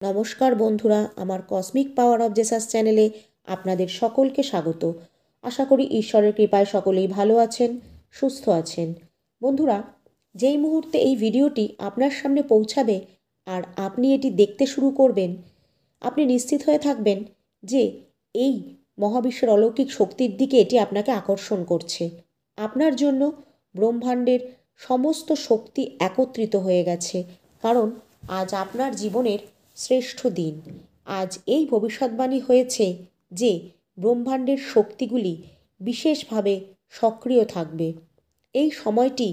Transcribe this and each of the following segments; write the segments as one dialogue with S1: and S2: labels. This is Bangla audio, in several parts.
S1: নমস্কার বন্ধুরা, আমার কসমিক পাওয়ার অফ জেসাস চ্যানেলে আপনাদের সকলকে স্বাগত। আশা করি ঈশ্বরের কৃপায় সকলেই ভালো আছেন, সুস্থ আছেন। বন্ধুরা, যেই মুহূর্তে এই ভিডিওটি আপনার সামনে পৌঁছাবে আর আপনি এটি দেখতে শুরু করবেন, আপনি নিশ্চিত হয়ে থাকবেন যে এই মহাবিশ্বের অলৌকিক শক্তির দিকে এটি আপনাকে আকর্ষণ করছে। আপনার জন্য ব্রহ্মাণ্ডের সমস্ত শক্তি একত্রিত হয়ে গেছে, কারণ আজ আপনার জীবনের শ্রেষ্ঠ দিন। আজ এই ভবিষ্যৎবাণী হয়েছে যে ব্রহ্মাণ্ডের শক্তিগুলি বিশেষভাবে সক্রিয় থাকবে। এই সময়টি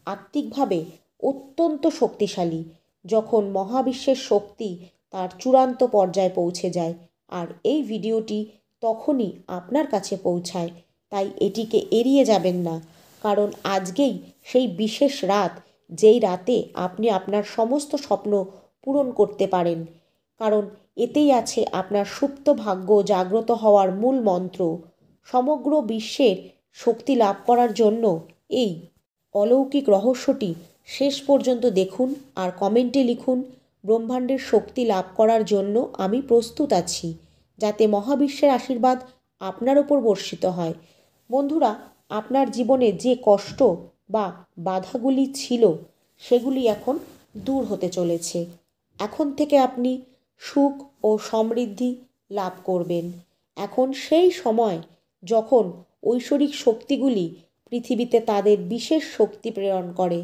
S1: আত্মিকভাবে অত্যন্ত শক্তিশালী, যখন মহাবিশ্বের শক্তি তার চূড়ান্ত পর্যায়ে পৌঁছে যায়। আর এই ভিডিওটি তখনই আপনার কাছে পৌঁছায়, তাই এটিকে এড়িয়ে যাবেন না, কারণ আজকেই সেই বিশেষ রাত, যেই রাতে আপনি আপনার সমস্ত স্বপ্ন পূরণ করতে পারেন। কারণ এতেই আছে আপনার সুপ্ত ভাগ্য জাগ্রত হওয়ার মূল মন্ত্র। সমগ্র বিশ্বের শক্তি লাভ করার জন্য এই অলৌকিক রহস্যটি শেষ পর্যন্ত দেখুন আর কমেন্টে লিখুন, ব্রহ্মাণ্ডের শক্তি লাভ করার জন্য আমি প্রস্তুত আছি, যাতে মহাবিশ্বের আশীর্বাদ আপনার ওপর বর্ষিত হয়। বন্ধুরা, আপনার জীবনে যে কষ্ট বা বাধাগুলি ছিল, সেগুলি এখন দূর হতে চলেছে। এখন থেকে আপনি সুখ ও সমৃদ্ধি লাভ করবেন। এখন সেই সময় যখন ঐশ্বরিক শক্তিগুলি পৃথিবীতে তাদের বিশেষ শক্তি প্রেরণ করে,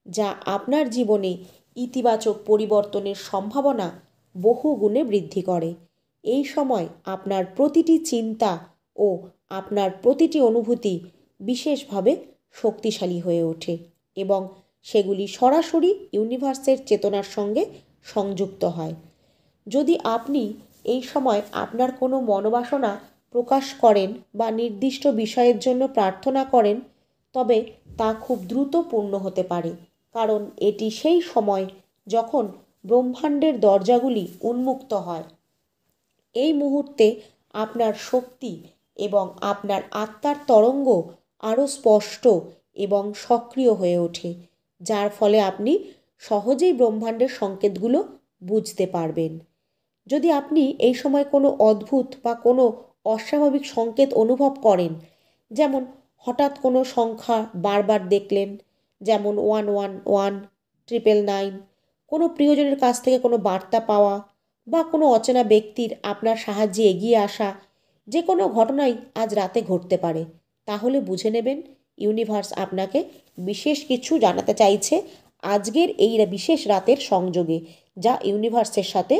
S1: যা আপনার জীবনে ইতিবাচক পরিবর্তনের সম্ভাবনা বহু গুণে বৃদ্ধি করে। এই সময় আপনার প্রতিটি চিন্তা ও আপনার প্রতিটি অনুভূতি বিশেষভাবে শক্তিশালী হয়ে ওঠে এবং সেগুলি সরাসরি ইউনিভার্সের চেতনার সঙ্গে সংযুক্ত হয়। যদি আপনি এই সময় আপনার কোনো মনোবাসনা প্রকাশ করেন বা নির্দিষ্ট বিষয়ের জন্য প্রার্থনা করেন, তবে তা খুব দ্রুত পূর্ণ হতে পারে, কারণ এটি সেই সময় যখন ব্রহ্মাণ্ডের দরজাগুলি উন্মুক্ত হয়। এই মুহূর্তে আপনার শক্তি এবং আপনার আত্মার তরঙ্গ আরও স্পষ্ট এবং সক্রিয় হয়ে ওঠে, যার ফলে আপনি সহজেই ব্রহ্মাণ্ডের সংকেতগুলো বুঝতে পারবেন। যদি আপনি এই সময় কোনো অদ্ভুত বা কোনো অস্বাভাবিক সংকেত অনুভব করেন, যেমন হঠাৎ কোনো সংখ্যা বারবার দেখলেন, যেমন 111, 999, কোনো প্রিয়জনের কাছ থেকে কোনো বার্তা পাওয়া বা কোনো অচেনা ব্যক্তির আপনার সাহায্যে এগিয়ে আসা, যে কোনো ঘটনাই আজ রাতে ঘটতে পারে, তাহলে বুঝে নেবেন ইউনিভার্স আপনাকে বিশেষ কিছু জানাতে চাইছে আজকের এই বিশেষ রাতের সংযোগে, যা ইউনিভার্সের সাথে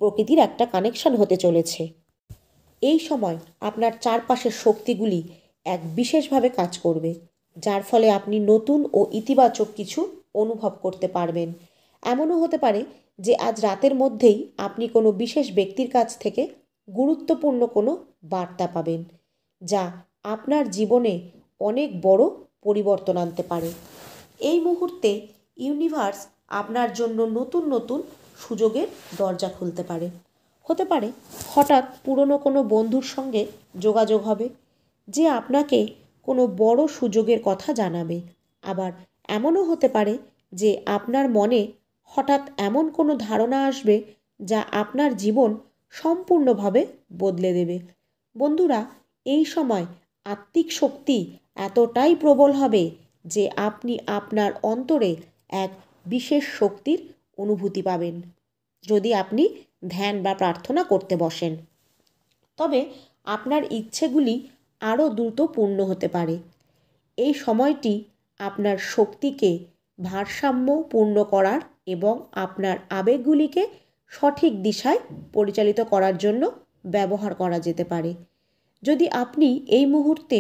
S1: প্রকৃতির একটা কানেকশন হতে চলেছে। এই সময় আপনার চারপাশের শক্তিগুলি এক বিশেষভাবে কাজ করবে, যার ফলে আপনি নতুন ও ইতিবাচক কিছু অনুভব করতে পারবেন। এমনও হতে পারে যে আজ রাতের মধ্যেই আপনি কোনো বিশেষ ব্যক্তির কাছ থেকে গুরুত্বপূর্ণ কোনো বার্তা পাবেন, যা আপনার জীবনে অনেক বড় পরিবর্তন আনতে পারে। এই মুহূর্তে ইউনিভার্স আপনার জন্য নতুন নতুন সুযোগের দরজা খুলতে পারে। হতে পারে হঠাৎ পুরনো কোনো বন্ধুর সঙ্গে যোগাযোগ হবে, যে আপনাকে কোনো বড় সুযোগের কথা জানাবে। আবার এমনও হতে পারে যে আপনার মনে হঠাৎ এমন কোনো ধারণা আসবে যা আপনার জীবন সম্পূর্ণভাবে বদলে দেবে। বন্ধুরা, এই সময় আত্মিক শক্তি এতটাই প্রবল হবে যে আপনি আপনার অন্তরে এক বিশেষ শক্তির অনুভূতি পাবেন, যদি আপনি ধ্যান বা প্রার্থনা করতে বসেন। তবে আপনার ইচ্ছেগুলি আরও দ্রুত পূর্ণ হতে পারে। এই সময়টি আপনার শক্তিকে ভারসাম্যপূর্ণ করার এবং আপনার আবেগগুলিকে সঠিক দিশায় পরিচালিত করার জন্য ব্যবহার করা যেতে পারে। যদি আপনি এই মুহূর্তে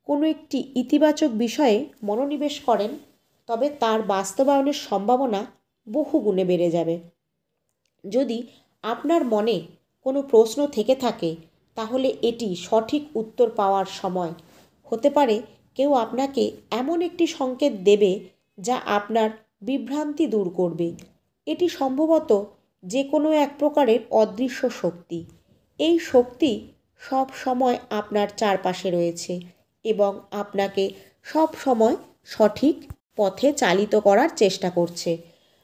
S1: কোনো একটি ইতিবাচক বিষয়ে মনোনিবেশ করেন, তবে তার বাস্তবায়নের সম্ভাবনা বহু গুণে বেড়ে যাবে। যদি আপনার মনে কোনো প্রশ্ন থেকে থাকে, তাহলে এটি সঠিক উত্তর পাওয়ার সময়। হতে পারে কেউ আপনাকে এমন একটি সংকেত দেবে যা আপনার বিভ্রান্তি দূর করবে। এটি সম্ভবত যে কোনো এক প্রকারের অদৃশ্য শক্তি। এই শক্তি সব সময় আপনার চারপাশে রয়েছে এবং আপনাকে সব সময় সঠিক পথে চালিত করার চেষ্টা করছে।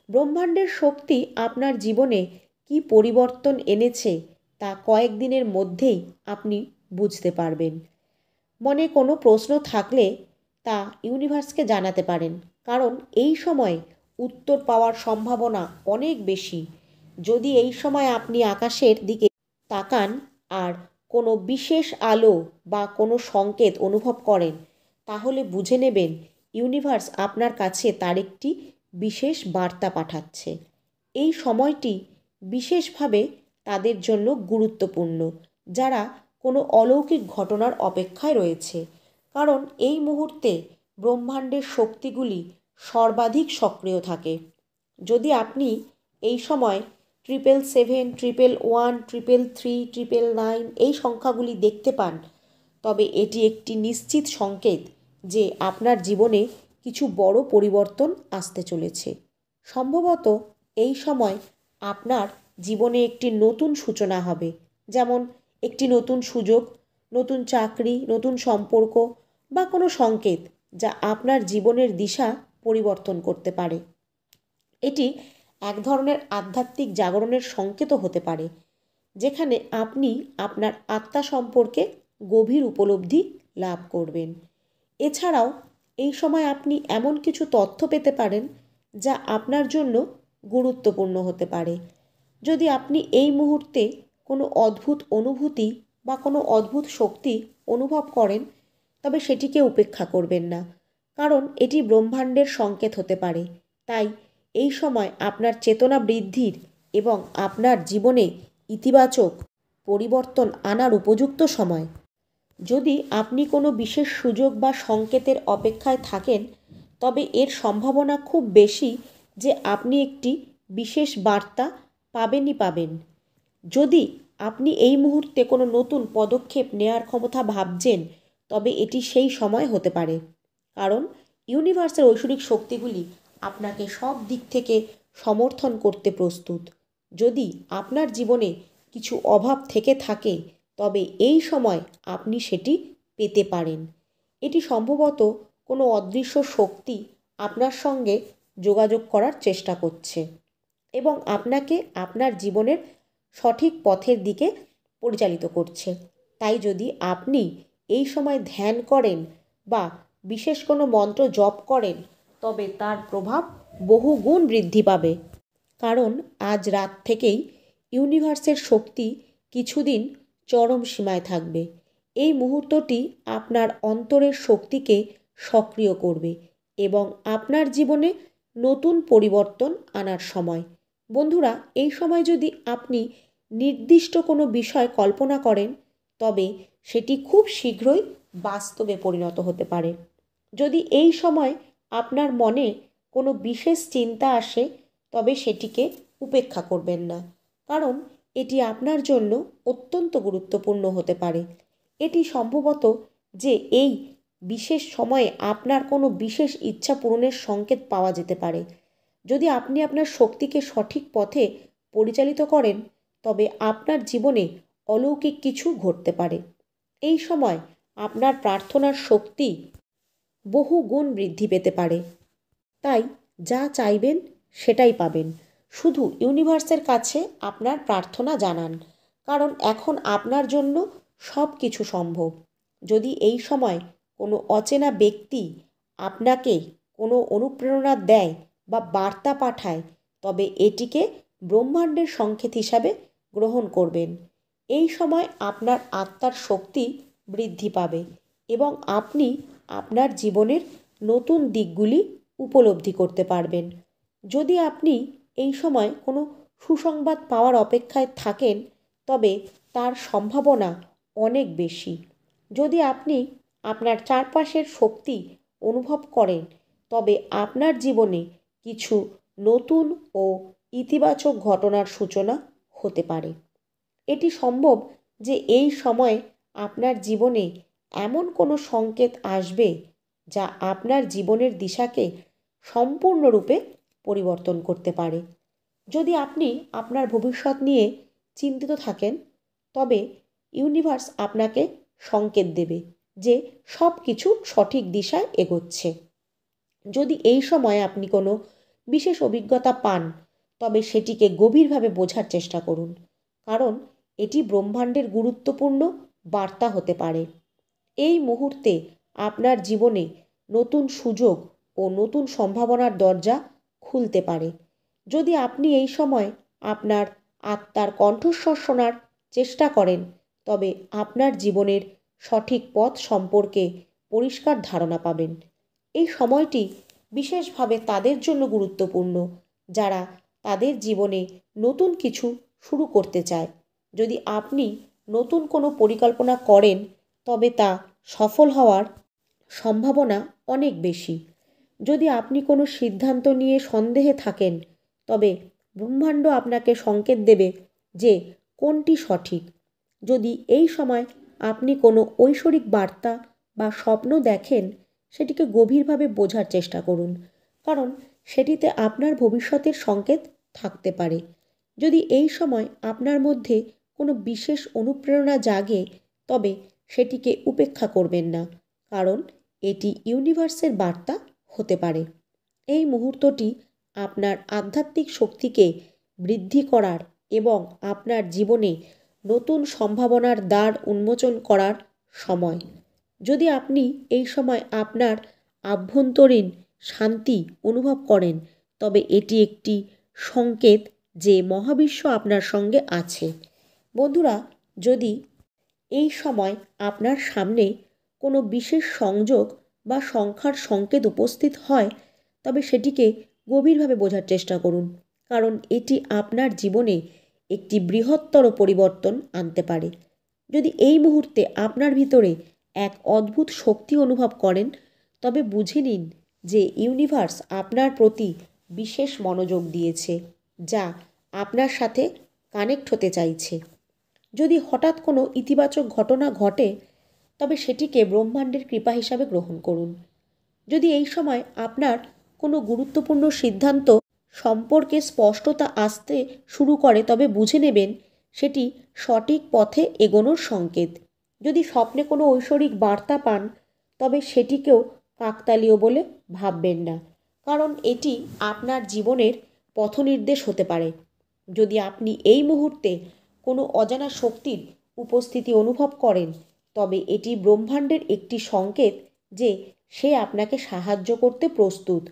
S1: ব্রহ্মাণ্ডের শক্তি আপনার জীবনে কী পরিবর্তন এনেছে তা কয়েকদিনের মধ্যেই আপনি বুঝতে পারবেন। মনে কোনো প্রশ্ন থাকলে তা ইউনিভার্সকে জানাতে পারেন, কারণ এই সময় উত্তর পাওয়ার সম্ভাবনা অনেক বেশি। যদি এই সময় আপনি আকাশের দিকে তাকান আর কোনো বিশেষ আলো বা কোনো সংকেত অনুভব করেন, তাহলে বুঝে নেবেন ইউনিভার্স আপনার কাছে তার একটি বিশেষ বার্তা পাঠাচ্ছে। এই সময়টি বিশেষভাবে তাদের জন্য গুরুত্বপূর্ণ যারা কোনো অলৌকিক ঘটনার অপেক্ষায় রয়েছে, কারণ এই মুহূর্তে ব্রহ্মাণ্ডের শক্তিগুলি সর্বাধিক সক্রিয় থাকে। যদি আপনি এই সময় 777, 111, 333, 999 এই সংখ্যাগুলি দেখতে পান, তবে এটি একটি নিশ্চিত সংকেত যে আপনার জীবনে কিছু বড় পরিবর্তন আসতে চলেছে। সম্ভবত এই সময় আপনার জীবনে একটি নতুন সূচনা হবে, যেমন একটি নতুন সুযোগ, নতুন চাকরি, নতুন সম্পর্ক বা কোনো সংকেত যা আপনার জীবনের দিশা পরিবর্তন করতে পারে। এটি এক ধরনের আধ্যাত্মিক জাগরণের সংকেতও হতে পারে, যেখানে আপনি আপনার আত্মা সম্পর্কে গভীর উপলব্ধি লাভ করবেন। এছাড়াও এই সময় আপনি এমন কিছু তথ্য পেতে পারেন যা আপনার জন্য গুরুত্বপূর্ণ হতে পারে। যদি আপনি এই মুহূর্তে কোনো অদ্ভুত অনুভূতি বা কোনো অদ্ভুত শক্তি অনুভব করেন, তবে সেটিকে উপেক্ষা করবেন না, কারণ এটি ব্রহ্মাণ্ডের সংকেত হতে পারে। তাই এই সময় আপনার চেতনা বৃদ্ধির এবং আপনার জীবনে ইতিবাচক পরিবর্তন আনার উপযুক্ত সময়। যদি আপনি কোনো বিশেষ সুযোগ বা সংকেতের অপেক্ষায় থাকেন, তবে এর সম্ভাবনা খুব বেশি যে আপনি একটি বিশেষ বার্তা পাবেন। যদি আপনি এই মুহূর্তে কোনো নতুন পদক্ষেপ নেওয়ার ক্ষমতা ভাবছেন, তবে এটি সেই সময় হতে পারে, কারণ ইউনিভার্সের ঐশ্বরিক শক্তিগুলি আপনাকে সব দিক থেকে সমর্থন করতে প্রস্তুত। যদি আপনার জীবনে কিছু অভাব থেকে থাকে, তবে এই সময় আপনি সেটি পেতে পারেন। এটি সম্ভবত কোনো অদৃশ্য শক্তি আপনার সঙ্গে যোগাযোগ করার চেষ্টা করছে এবং আপনাকে আপনার জীবনের সঠিক পথের দিকে পরিচালিত করছে। তাই যদি আপনি এই সময় ধ্যান করেন বা বিশেষ কোনো মন্ত্র জপ করেন, তবে তার প্রভাব বহুগুণ বৃদ্ধি পাবে, কারণ আজ রাত থেকেই ইউনিভার্সের শক্তি কিছুদিন চরম সীমায় থাকবে। এই মুহূর্তটি আপনার অন্তরের শক্তিকে সক্রিয় করবে এবং আপনার জীবনে নতুন পরিবর্তন আনার সময়। বন্ধুরা, এই সময় যদি আপনি নির্দিষ্ট কোনো বিষয় কল্পনা করেন, তবে সেটি খুব শীঘ্রই বাস্তবে পরিণত হতে পারে। যদি এই সময় আপনার মনে কোনো বিশেষ চিন্তা আসে, তবে সেটিকে উপেক্ষা করবেন না, কারণ এটি আপনার জন্য অত্যন্ত গুরুত্বপূর্ণ হতে পারে। এটি সম্ভবত যে এই বিশেষ সময়ে আপনার কোনো বিশেষ ইচ্ছা পূরণের সংকেত পাওয়া যেতে পারে। যদি আপনি আপনার শক্তিকে সঠিক পথে পরিচালিত করেন, তবে আপনার জীবনে অলৌকিক কিছু ঘটতে পারে। এই সময় আপনার প্রার্থনার শক্তি বহু গুণ বৃদ্ধি পেতে পারে। তাই যা চাইবেন সেটাই পাবেন। শুধু ইউনিভার্সের কাছে আপনার প্রার্থনা জানান, কারণ এখন আপনার জন্য সব কিছু সম্ভব। যদি এই সময় কোনো অচেনা ব্যক্তি আপনাকে কোনো অনুপ্রেরণা দেয় বা বার্তা পাঠায়, তবে এটিকে ব্রহ্মাণ্ডের সংকেত হিসাবে গ্রহণ করবেন। এই সময় আপনার আত্মার শক্তি বৃদ্ধি পাবে এবং আপনি আপনার জীবনের নতুন দিকগুলি উপলব্ধি করতে পারবেন। যদি আপনি এই সময় কোনো সুসংবাদ পাওয়ার অপেক্ষায় থাকেন, তবে তার সম্ভাবনা অনেক বেশি। যদি আপনি আপনার চারপাশের শক্তি অনুভব করেন, তবে আপনার জীবনে কিছু নতুন ও ইতিবাচক ঘটনার সূচনা হতে পারে। এটি সম্ভব যে এই সময় আপনার জীবনে এমন কোনো সংকেত আসবে যা আপনার জীবনের দিশাকে সম্পূর্ণরূপে পরিবর্তন করতে পারে। যদি আপনি আপনার ভবিষ্যৎ নিয়ে চিন্তিত থাকেন, তবে ইউনিভার্স আপনাকে সংকেত দেবে যে সব কিছু সঠিক দিশায় এগোচ্ছে। যদি এই সময় আপনি কোনো বিশেষ অভিজ্ঞতা পান, তবে সেটিকে গভীরভাবে বোঝার চেষ্টা করুন, কারণ এটি ব্রহ্মাণ্ডের গুরুত্বপূর্ণ বার্তা হতে পারে। এই মুহূর্তে আপনার জীবনে নতুন সুযোগ ও নতুন সম্ভাবনার দরজা খুলতে পারে। যদি আপনি এই সময় আপনার আত্মার কণ্ঠস্বর শোনার চেষ্টা করেন, তবে আপনার জীবনের সঠিক পথ সম্পর্কে পরিষ্কার ধারণা পাবেন। এই সময়টি বিশেষভাবে তাদের জন্য গুরুত্বপূর্ণ যারা তাদের জীবনে নতুন কিছু শুরু করতে চায়। যদি আপনি নতুন কোনো পরিকল্পনা করেন, তবে তা সফল হওয়ার সম্ভাবনা অনেক বেশি। যদি আপনি কোনো সিদ্ধান্ত নিয়ে সন্দেহে থাকেন, তবে ব্রহ্মাণ্ড আপনাকে সংকেত দেবে যে কোনটি সঠিক। যদি এই সময় আপনি কোনো ঐশ্বরিক বার্তা বা স্বপ্ন দেখেন, সেটিকে গভীরভাবে বোঝার চেষ্টা করুন, কারণ সেটিতে আপনার ভবিষ্যতের সংকেত থাকতে পারে। যদি এই সময় আপনার মধ্যে কোনো বিশেষ অনুপ্রেরণা জাগে, তবে সেটিকে উপেক্ষা করবেন না, কারণ এটি ইউনিভার্সের বার্তা হতে পারে। এই মুহূর্তটি আপনার আধ্যাত্মিক শক্তিকে বৃদ্ধি করার এবং আপনার জীবনে নতুন সম্ভাবনার দ্বার উন্মোচন করার সময়। যদি আপনি এই সময় আপনার আভ্যন্তরীণ শান্তি অনুভব করেন, তবে এটি একটি সংকেত যে মহাবিশ্ব আপনার সঙ্গে আছে। বন্ধুরা, যদি এই সময় আপনার সামনে কোনো বিশেষ সংযোগ বা সংখ্যার সংকেত উপস্থিত হয়, তবে সেটিকে গভীরভাবে বোঝার চেষ্টা করুন, কারণ এটি আপনার জীবনে একটি বৃহত্তর পরিবর্তন আনতে পারে। যদি এই মুহূর্তে আপনার ভিতরে এক অদ্ভুত শক্তি অনুভব করেন, তবে বুঝে নিন যে ইউনিভার্স আপনার প্রতি বিশেষ মনোযোগ দিয়েছে, যা আপনার সাথে কানেক্ট হতে চাইছে। যদি হঠাৎ কোনো ইতিবাচক ঘটনা ঘটে, তবে সেটিকে ব্রহ্মাণ্ডের কৃপা হিসাবে গ্রহণ করুন। যদি এই সময় আপনার কোনো গুরুত্বপূর্ণ সিদ্ধান্ত সম্পর্কে স্পষ্টতা আসতে শুরু করে, তবে বুঝে নেবেন সেটি সঠিক পথে এগোনোর সংকেত। যদি স্বপ্নে কোনো ঐশ্বরিক বার্তা পান, তবে সেটিকেও কাকতালীয় বলে ভাববেন না, কারণ এটি আপনার জীবনের পথনির্দেশ হতে পারে। যদি আপনি এই মুহূর্তে কোনো অজানা শক্তির উপস্থিতি অনুভব করেন, তবে এটি ব্রহ্মাণ্ডের একটি সংকেত যে সে আপনাকে সাহায্য করতে প্রস্তুত।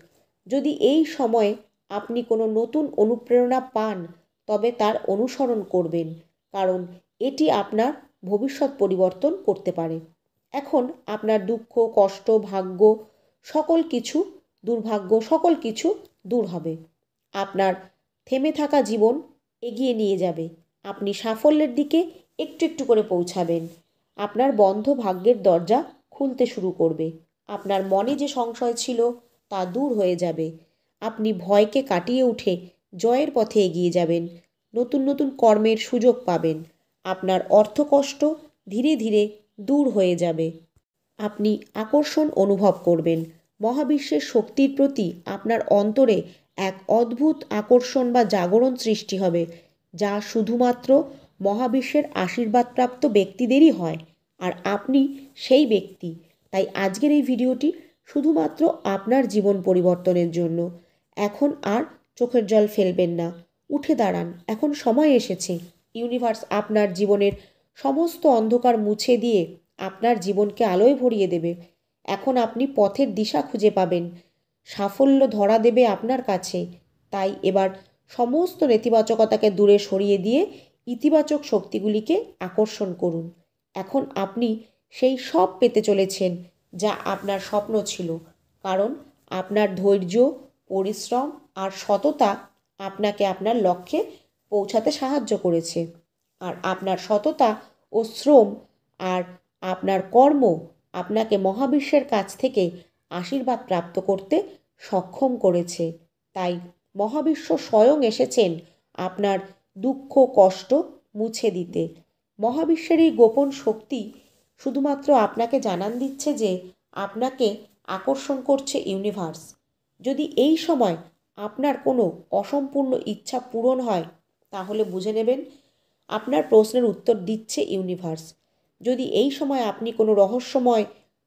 S1: যদি এই সময়ে আপনি কোনো নতুন অনুপ্রেরণা পান, তবে তার অনুসরণ করবেন, কারণ এটি আপনার ভবিষ্যৎ পরিবর্তন করতে পারে। এখন আপনার দুঃখ, কষ্ট, দুর্ভাগ্য সকল কিছু দূর হবে। আপনার থেমে থাকা জীবন এগিয়ে নিয়ে যাবে। আপনি সাফল্যের দিকে একটু একটু করে পৌঁছাবেন। আপনার বন্ধ ভাগ্যের দরজা খুলতে শুরু করবে। আপনার মনে যে সংশয় ছিল তা দূর হয়ে যাবে। আপনি ভয়কে কাটিয়ে উঠে জয়ের পথে এগিয়ে যাবেন। নতুন নতুন কর্মের সুযোগ পাবেন। আপনার অর্থকষ্ট ধীরে ধীরে দূর হয়ে যাবে। আপনি আকর্ষণ অনুভব করবেন। মহাবিশ্বের শক্তির প্রতি আপনার অন্তরে এক অদ্ভুত আকর্ষণ বা জাগরণ সৃষ্টি হবে, যা শুধুমাত্র মহাবিশ্বের আশীর্বাদপ্রাপ্ত ব্যক্তিদেরই হয়, আর আপনি সেই ব্যক্তি। তাই আজকের এই ভিডিওটি শুধুমাত্র আপনার জীবন পরিবর্তনের জন্য। এখন আর চোখের জল ফেলবেন না, উঠে দাঁড়ান। এখন সময় এসেছে। ইউনিভার্স আপনার জীবনের সমস্ত অন্ধকার মুছে দিয়ে আপনার জীবনকে আলোয় ভরিয়ে দেবে। এখন আপনি পথের দিশা খুঁজে পাবেন। সাফল্য ধরা দেবে আপনার কাছে। তাই এবার সমস্ত নেতিবাচকতাকে দূরে সরিয়ে দিয়ে ইতিবাচক শক্তিগুলিকে আকর্ষণ করুন। এখন আপনি সেই সব পেতে চলেছেন যা আপনার স্বপ্ন ছিল, কারণ আপনার ধৈর্য, পরিশ্রম আর সততা আপনাকে আপনার লক্ষ্যে পৌঁছাতে সাহায্য করেছে। আর আপনার সততা ও শ্রম আর আপনার কর্ম আপনাকে মহাবিশ্বের কাছ থেকে আশীর্বাদ প্রাপ্ত করতে সক্ষম করেছে। তাই মহাবিশ্ব স্বয়ং এসেছেন আপনার দুঃখ, কষ্ট মুছে দিতে। মহাবিশ্বের এই গোপন শক্তি শুধুমাত্র আপনাকে জানান দিচ্ছে যে আপনাকে আকর্ষণ করছে ইউনিভার্স। যদি এই সময় আপনার কোনো অসম্পূর্ণ ইচ্ছা পূরণ হয়, তাহলে বুঝে নেবেন আপনার প্রশ্নের উত্তর দিচ্ছে ইউনিভার্স। যদি এই সময় আপনি কোনো রহস্যময়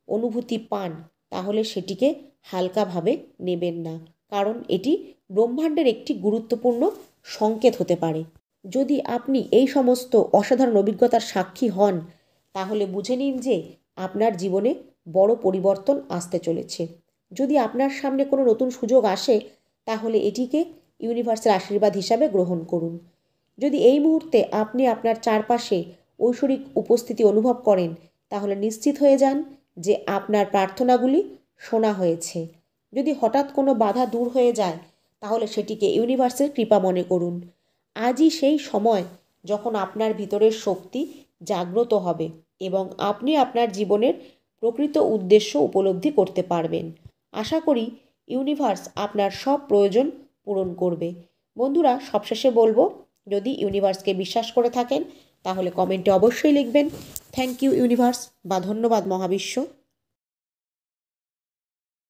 S1: অনুভূতি পান, তাহলে সেটিকে হালকাভাবে নেবেন না, কারণ এটি ব্রহ্মাণ্ডের একটি গুরুত্বপূর্ণ সংকেত হতে পারে। যদি আপনি এই সমস্ত অসাধারণ অভিজ্ঞতার সাক্ষী হন, তাহলে বুঝে নিন যে আপনার জীবনে বড় পরিবর্তন আসতে চলেছে। যদি আপনার সামনে কোনো নতুন সুযোগ আসে, তাহলে এটিকে ইউনিভার্সের আশীর্বাদ হিসাবে গ্রহণ করুন। যদি এই মুহূর্তে আপনি আপনার চারপাশে ঐশ্বরিক উপস্থিতি অনুভব করেন, তাহলে নিশ্চিত হয়ে যান যে আপনার প্রার্থনাগুলি শোনা হয়েছে। যদি হঠাৎ কোনো বাধা দূর হয়ে যায়, তাহলে সেটিকে ইউনিভার্সের কৃপা মনে করুন। আজই সেই সময় যখন আপনার ভিতরের শক্তি জাগ্রত হবে এবং আপনি আপনার জীবনের প্রকৃত উদ্দেশ্য উপলব্ধি করতে পারবেন। আশা করি ইউনিভার্স আপনার সব প্রয়োজন পূরণ করবে। বন্ধুরা, সবশেষে বলবো, যদি ইউনিভার্সকে বিশ্বাস করে থাকেন, তাহলে কমেন্টে অবশ্যই লিখবেন থ্যাংক ইউ ইউনিভার্স বা ধন্যবাদ মহাবিশ্ব।